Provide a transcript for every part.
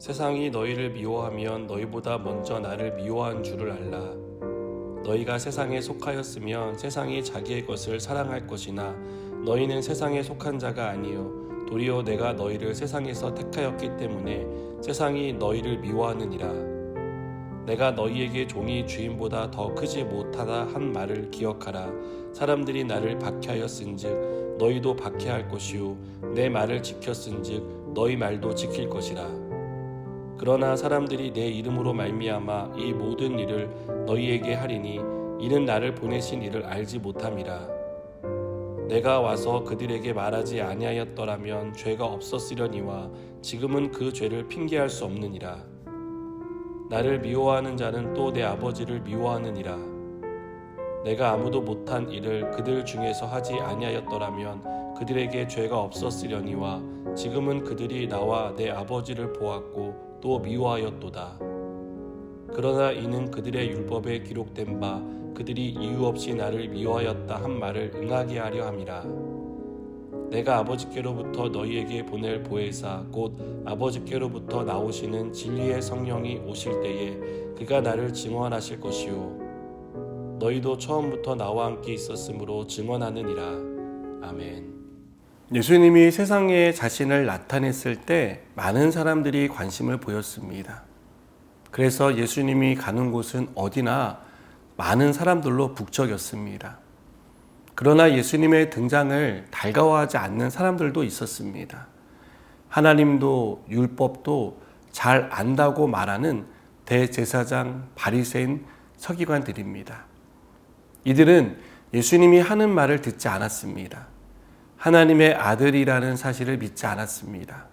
세상이 너희를 미워하면 너희보다 먼저 나를 미워한 줄을 알라. 너희가 세상에 속하였으면 세상이 자기의 것을 사랑할 것이나 너희는 세상에 속한 자가 아니요 도리어 내가 너희를 세상에서 택하였기 때문에 세상이 너희를 미워하느니라. 내가 너희에게 종이 주인보다 더 크지 못하다 한 말을 기억하라. 사람들이 나를 박해하였은즉 너희도 박해할 것이요 내 말을 지켰은즉 너희 말도 지킬 것이라. 그러나 사람들이 내 이름으로 말미암아 이 모든 일을 너희에게 하리니 이는 나를 보내신 이를 알지 못함이라. 내가 와서 그들에게 말하지 아니하였더라면 죄가 없었으려니와 지금은 그 죄를 핑계할 수 없느니라. 나를 미워하는 자는 또 내 아버지를 미워하느니라. 내가 아무도 못한 일을 그들 중에서 하지 아니하였더라면 그들에게 죄가 없었으려니와 지금은 그들이 나와 내 아버지를 보았고 또 미워하였도다. 그러나 이는 그들의 율법에 기록된 바 그들이 이유 없이 나를 미워하였다 한 말을 응하게 하려 함이라. 내가 아버지께로부터 너희에게 보낼 보혜사 곧 아버지께로부터 나오시는 진리의 성령이 오실 때에 그가 나를 증언하실 것이요 너희도 처음부터 나와 함께 있었으므로 증언하느니라. 아멘. 예수님이 세상에 자신을 나타냈을 때 많은 사람들이 관심을 보였습니다. 그래서 예수님이 가는 곳은 어디나 많은 사람들로 북적였습니다. 그러나 예수님의 등장을 달가워하지 않는 사람들도 있었습니다. 하나님도 율법도 잘 안다고 말하는 대제사장, 바리새인, 서기관들입니다. 이들은 예수님이 하는 말을 듣지 않았습니다. 하나님의 아들이라는 사실을 믿지 않았습니다.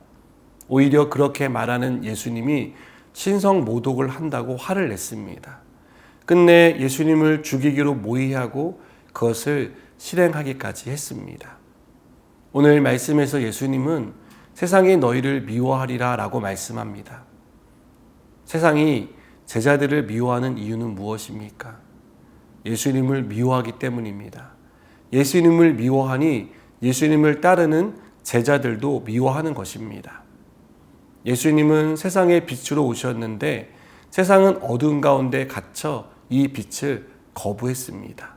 오히려 그렇게 말하는 예수님이 신성 모독을 한다고 화를 냈습니다. 끝내 예수님을 죽이기로 모의하고 그것을 실행하기까지 했습니다. 오늘 말씀에서 예수님은 세상이 너희를 미워하리라 라고 말씀합니다. 세상이 제자들을 미워하는 이유는 무엇입니까? 예수님을 미워하기 때문입니다. 예수님을 미워하니 예수님을 따르는 제자들도 미워하는 것입니다. 예수님은 세상의 빛으로 오셨는데 세상은 어두운 가운데 갇혀 이 빛을 거부했습니다.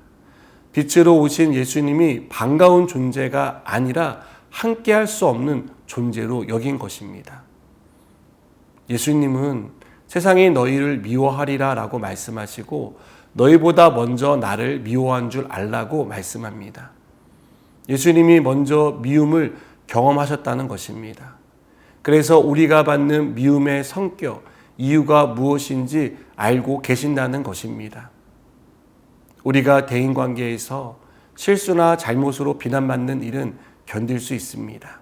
빛으로 오신 예수님이 반가운 존재가 아니라 함께할 수 없는 존재로 여긴 것입니다. 예수님은 세상이 너희를 미워하리라 라고 말씀하시고 너희보다 먼저 나를 미워한 줄 알라고 말씀합니다. 예수님이 먼저 미움을 경험하셨다는 것입니다. 그래서 우리가 받는 미움의 성격, 이유가 무엇인지 알고 계신다는 것입니다. 우리가 대인관계에서 실수나 잘못으로 비난받는 일은 견딜 수 있습니다.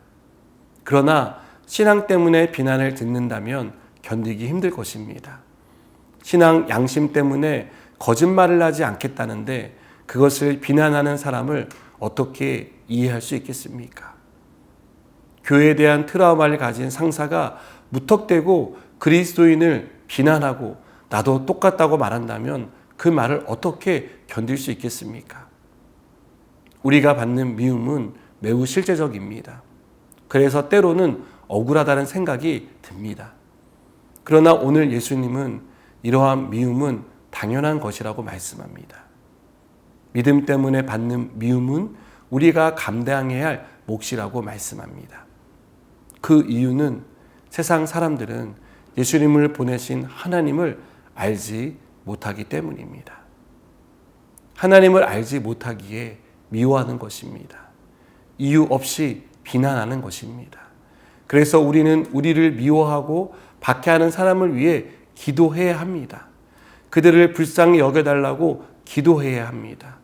그러나 신앙 때문에 비난을 듣는다면 견디기 힘들 것입니다. 신앙 양심 때문에 거짓말을 하지 않겠다는데 그것을 비난하는 사람을 어떻게 이해할 수 있겠습니까? 교회에 대한 트라우마를 가진 상사가 무턱대고 그리스도인을 비난하고 나도 똑같다고 말한다면 그 말을 어떻게 견딜 수 있겠습니까? 우리가 받는 미움은 매우 실제적입니다. 그래서 때로는 억울하다는 생각이 듭니다. 그러나 오늘 예수님은 이러한 미움은 당연한 것이라고 말씀합니다. 믿음 때문에 받는 미움은 우리가 감당해야 할 몫이라고 말씀합니다. 그 이유는 세상 사람들은 예수님을 보내신 하나님을 알지 못하기 때문입니다. 하나님을 알지 못하기에 미워하는 것입니다. 이유 없이 비난하는 것입니다. 그래서 우리는 우리를 미워하고 박해하는 사람을 위해 기도해야 합니다. 그들을 불쌍히 여겨달라고 기도해야 합니다.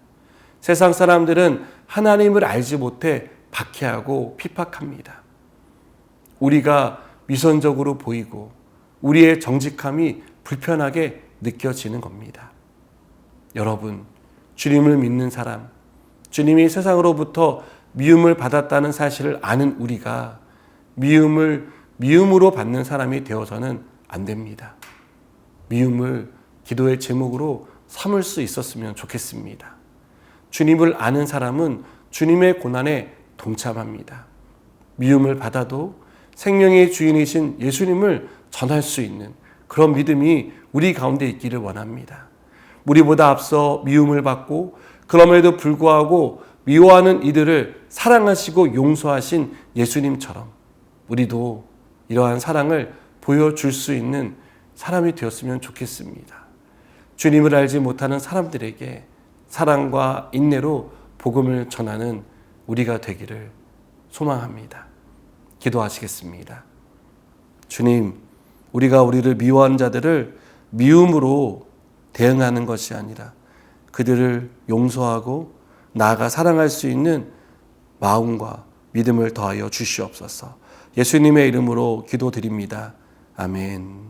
세상 사람들은 하나님을 알지 못해 박해하고 핍박합니다. 우리가 위선적으로 보이고 우리의 정직함이 불편하게 느껴지는 겁니다. 여러분, 주님을 믿는 사람, 주님이 세상으로부터 미움을 받았다는 사실을 아는 우리가 미움을 미움으로 받는 사람이 되어서는 안 됩니다. 미움을 기도의 제목으로 삼을 수 있었으면 좋겠습니다. 주님을 아는 사람은 주님의 고난에 동참합니다. 미움을 받아도 생명의 주인이신 예수님을 전할 수 있는 그런 믿음이 우리 가운데 있기를 원합니다. 우리보다 앞서 미움을 받고 그럼에도 불구하고 미워하는 이들을 사랑하시고 용서하신 예수님처럼 우리도 이러한 사랑을 보여줄 수 있는 사람이 되었으면 좋겠습니다. 주님을 알지 못하는 사람들에게 사랑과 인내로 복음을 전하는 우리가 되기를 소망합니다. 기도하시겠습니다. 주님, 우리가 우리를 미워하는 자들을 미움으로 대응하는 것이 아니라 그들을 용서하고 나아가 사랑할 수 있는 마음과 믿음을 더하여 주시옵소서. 예수님의 이름으로 기도드립니다. 아멘.